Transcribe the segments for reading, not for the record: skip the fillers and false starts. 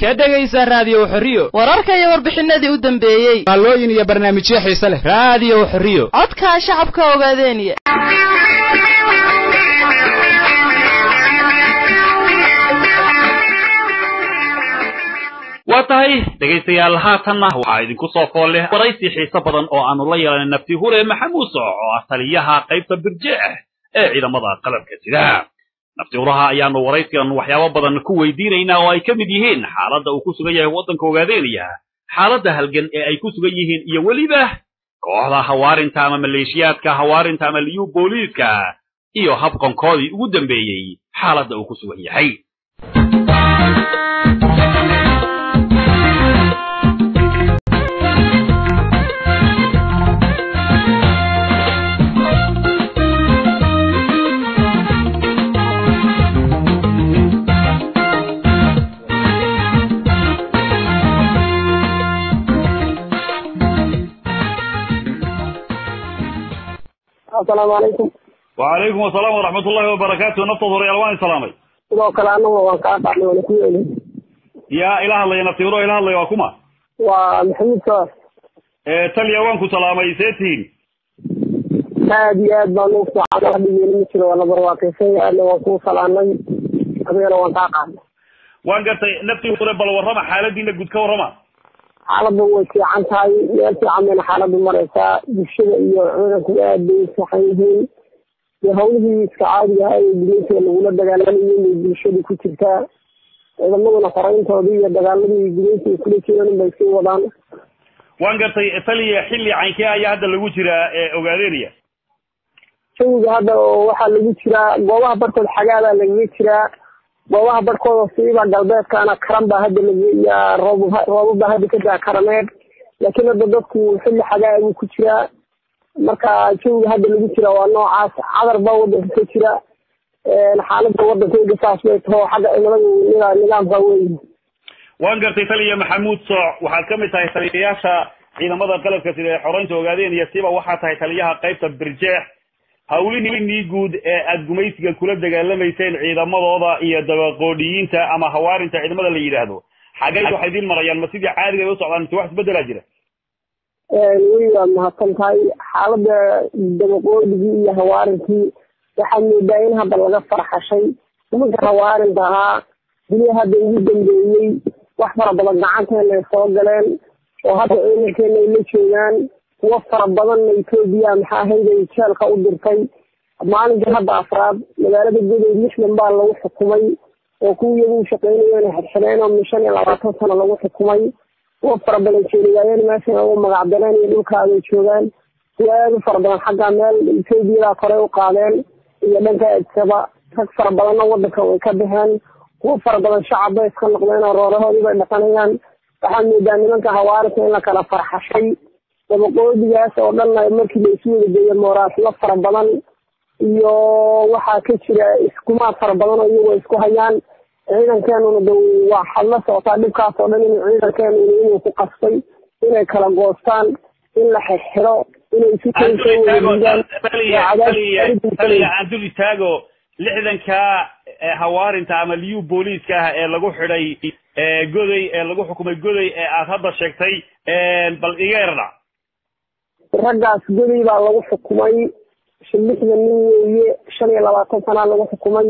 كدغيسا راديو حريو wararka iyo warbixinadii u dambeeyay qalooyin iyo barnaamijyo xiiso leh راديو حريو codka shacabka ogaadeenaya واتاي dhageystayaal haatanna waxa idinku soo foolay waraysi xiiso badan oo aanu la yeelanay nafti hore maxamuud sooco oo taliyaha qaybta birjeex ee ciidamada qalabka sida nafti huraha ayaanu waraysigan waxyaabo badan ku weydiinaynaa oo ay ka mid yihiin xaaladda uu ku sugan yahay wadanka ogaadeenaya xaaladda halgan ee ay ku sugan yihiin iyo waliba kooxda hawaarinta ama maleeshiyaadka hawaarinta ama liyu booliiska iyo habqankoodii ugu dambeeyay xaaladda uu ku sugan yahay السلام عليكم. وعليكم السلام ورحمة الله وبركاته. نفطر يا الوان سلامي. لو كلامه وانقاط عليه ونكويه. يا إله الله ينفطر إله الله يوكما. ومحمد صار. تلي وانكو سلامي سيتين. هذه أدنى على هذه المشكلة ولا برواقي شيء أنا وانكو سلامي. أبينا وانقاط. وانقرت نفطر بالورما حالة دينك قد كورما. حالة وشي عن هاي يأتي عمنا حالة مريسا بالشيء يعونك وآدي صحيحين يهوله سعادي هاي الجنسية الأولى دقالانيين بالشيء كتبتا إذا مدنا فرعين توضية دقالاني الجنسية كل شيء بيسي وضعنا وانقرت تلي حلي عنك يا هذا اللي وجرى أوغادينيا شو هذا وحا اللي وجرى قواها بركو الحقادة اللي وجرى goobaha barkooda siiba galbeedka ana karan baa hadda laga roob baa hadda ka daa karameed laakiin hadda dadku xilli xagaa uu ku jira marka jooga hadda lagu jira waa noocaas cadar baa wadanka ka jira xaaladda wadanka saas bay tahay xagga cimilada nidaamka weyn waan gartay taliya maxamuud sooc waxaad ka mid tahay taliyayaasha ciidamada qalabka sida xoreynta ogaadeen iyo siiba waxaa tahay taliyaha qaybta birjeex hawlihii guud ee aad gumaysiga kula dagaalamayseen ciidamadooda iyo dabaqoodiyiinta ama hawaarinta ciidamada la yiraahdo xagay waxay idin marayaan ma sidii caadiga ay u socdaan inta wax isbedela jira wiiga mahadsantahay xaaladda dabaqoodigii iyo hawaarintii waxaa moodaa in hadda laga farxashay nimanka hawaarinta ahaa dunida hadda ugu dambeeyey wax fara badan gacanteena ay soo galeen oo hadda ciidankeena ay la joogaan وفر بدن إثيوبيا محاهيدا يشارك أو درتي معلن جهاد أفراد مجالات الجديد مش من بال لو حكومي وكل يوم شقين يعني حرينا من شان العلاقات سنة لو حكومي وفر بدن شيريان مثلا هو مقعدين يلوك هذا الشغل وفر بدن حق عمل إثيوبيا قرية وقالين إذا بنت السبع أكثر بدن ودك وكبهن وفر بدن شعب يسخن قلنا الرورة هذه بنقنيان فحمي دائما كهوارث إنك لا فرح شيء dabaqoodigaas oo dhan markii la isu wadageeyay moraasla fara badan iyo waxa ka jira iskuma fara badan oo iyagu isku hayaan ciidankeenu waa xalna socota dhibkaas oo dhan inuu ciidankeenu inuu ku qasbay inay kala goostaan in la xiro inay isu عندي تاجو لحدنكا hawaarinta ama liyu booliiska ee lagu xidhay goday ee lagu xukumay goday ee aad hadda sheegtay bal iga yarda raggaas goday baa lagu xukumay 6 nin weeye 25 sano lagu xukumay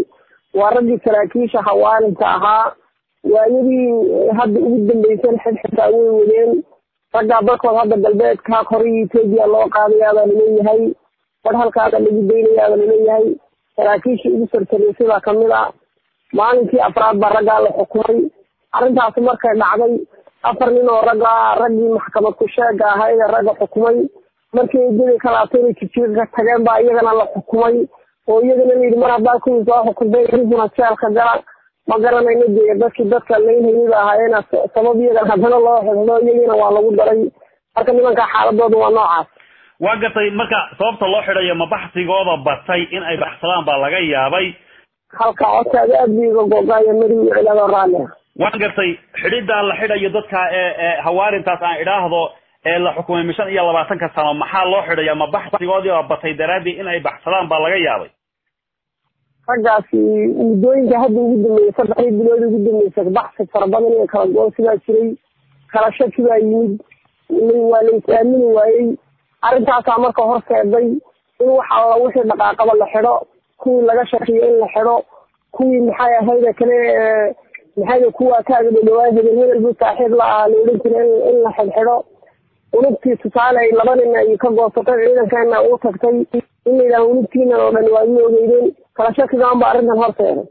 waa raggii saraakiisha hawaarinta ahaa waayadii hadda ugu dambeysay xidhxidha way wadeen ragga barkood hadda galbeedka korii Itoobiya loo qaadayaa la leeyahay war halkaada lagu deynayaa la leeyahay saraakiisha ugu sartay sida kamida maalinkii afraad baa ragga la xukumay arintaas markay dhacday afar nin oo raggii maxkamad ku sheega ahayd ragga xukumay markii ay kala taray jijiga tageen baa iyagana la xukumay oo iyagana la yiri mar haddii ku soo xukumay inuu jeelka gala ma garanayno dadka leeyahay ahaayeen sabab iyaga hadana loo xidho iyagana waa lagu daray marka nimanka xaaladooda waa noocaas waa gatay marka sababta loo xidhayo ma baxsigooda batay in ay baxsadaan baa laga yaabay halka codkaaga aad biiga go'gaaya marii cilada raali waan gatay xidhida la xidhayo dadka hawaarintaas aan idhaahdo ee la xukumay 25 sano maxaa loo xidhayaa ma baxsigoodii oo batay daraadii in ay baxsadaan baa laga yaabay raggaasi muddooyinka hadda ugu dambeeyey 3 bilood ugu dambeysay baxsi fara badan ee kala go'an sidaa jiray kala shaki baa yimid waa la is-aamini waayey arrintaasaa marka horseeday in waxa wixii dhaqaaqaba la xidho kuwii laga shakiyo in la xidho kuwii maxay ahayd kale maxay kuwa kaaga dhawaa hebel buu saaxiib la ah la odhan jiray in la xidho unugtii tusaale ay laba nin ay ka goosatay ciidankeena uu tagtay in la unugtiina oo dhan waa ogeydeen kala shakigaan baa arrintan horseeday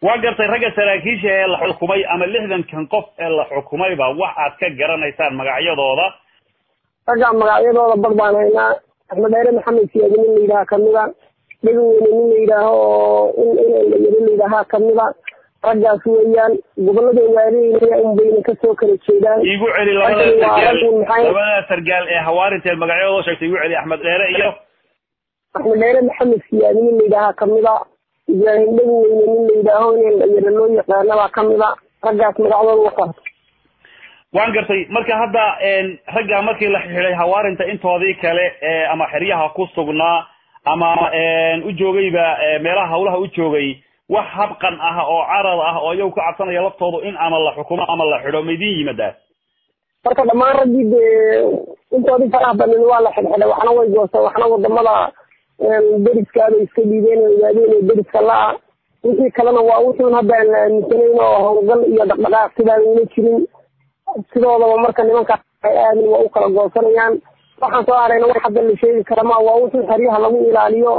waa gartay ragga saraakiisha ee la xukumay ama 60 qof ee la xukumayba wax aad ka garanaysaan magacyadooda ragga magacyadooda badbaanaynaa Axmed Dheere Maxamed Siyaad nin la yiraahdo kamida dhagweyne nin la yiraahdo in la yiraahdo kamida raggaas weeyaan gobolada waareeyay in bayna ka soo kala jeedaan igu celi labada sargaal ee hawaarinta magacyadooda sheegtay igu celi Axmed Dheere iyo Axmed Dheere Maxamed Siyaad nin la yiraahdo kamida Ibrahim dhagweyne nin la yiraahdo in la yiraahdo loo yaqaano kamida raggaas magacyadooda waxa waan gartay marka hadda ragga markii la xidhay hawaarinta intoodii kale ama xiriyaha ku sugnaa ama u joogayba meelaha hawlaha u joogay wax habqan ah oo carad ah oo iyagu ka cabsanaya laftoodu in ama la xukumo ama la xidho meedin yimaada marka dhamaan raggii intoodii faraha badan waa la xidhay waxna way goosay waxna wadamada deriska ay iska dhiibeen oo yaadeen deriska la wixii kalena waa wuxuu hadda la aaminsanayno hawlgal iyo dhaqdhaqaaq sidaan ula jirin sidoo marka nimanka ay aadin waa u kala goosanayaan waxaan soo aragna wax hadda la sheegi kara ma waa wuxuu xariyaha lagu ilaaliyo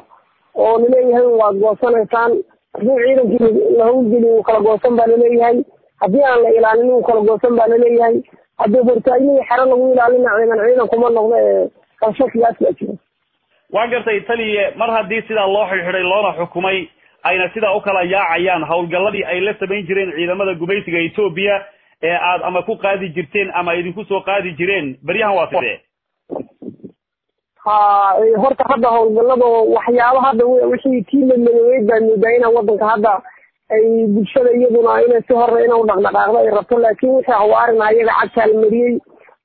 oo leeyahay waa goosanaysaan hadii ciidankii la hawlgelin uu kala goosan baa leeyahay hadii aan la ilaalin uu kala goosan baa leeyahay hadii hortaayni xara lagu ilaalinayo ciidan kuma noqdo kala shakiyaas la jiro waa gartay taliye mar hadii sida loo xidhay loona xukumay ayna sida u kala yaacayaan hawlgaladii ay la sameyn jireen ciidamada gumaysiga Itoobiya ee aad ama ku qaadi jirteen ama idinku soo qaadi jireen bariyahan waa sidee horta hadda hawlgalada waxyaabo hadda wixii tiimadooday baa midaynaa wadanka hadda ay bulshada iyaduna inay si hore inuu dhaqdhaqaaqdo ay rabto laakiin wixii hawaarin ayaga cagtaal mariyay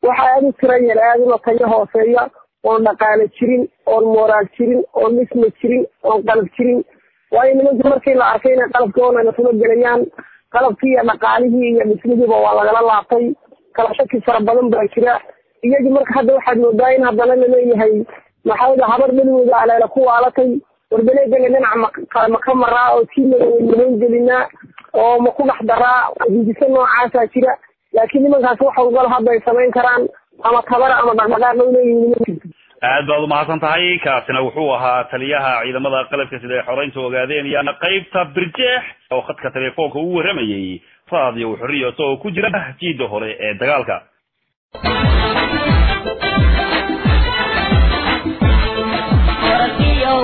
waxa aad u tiran yar aad u tayo hooseeya oo dhaqaale jirin oo moraal jirin oo misma jirin oo qalab jirin waayo nimanka markii la arkay inay qalabkooda soo galayaan qalabkii dhaqaalihii iyo dhismihiiba waa lagala laabtay kala shaki fara badan baa jira iyagi marka hadda waxaad moodaa in haddana la leeyahay maxay habar dhalwada aleela ku waalatay warbaleedana dhinaca ma ka maraa oo tiimadooda gelinaa oo ma ku dhex daraa hindisa noocaasa jira laakiin nimankaas waxa ugal hadda ay samayn karaan ama tabar ama dhaqdhaqaaq loo leeyihiin aad baad u mahadsan tahay kaasina wuxuu ahaa taliyaha ciidamada qalabka sida ay xoreynta ogaadeen iyo qaybta Birjeex oo khadka telefoonka ugu waramayay raadiyo xorriyo oo ku jira jiida hore ee dagaalka Warkiyo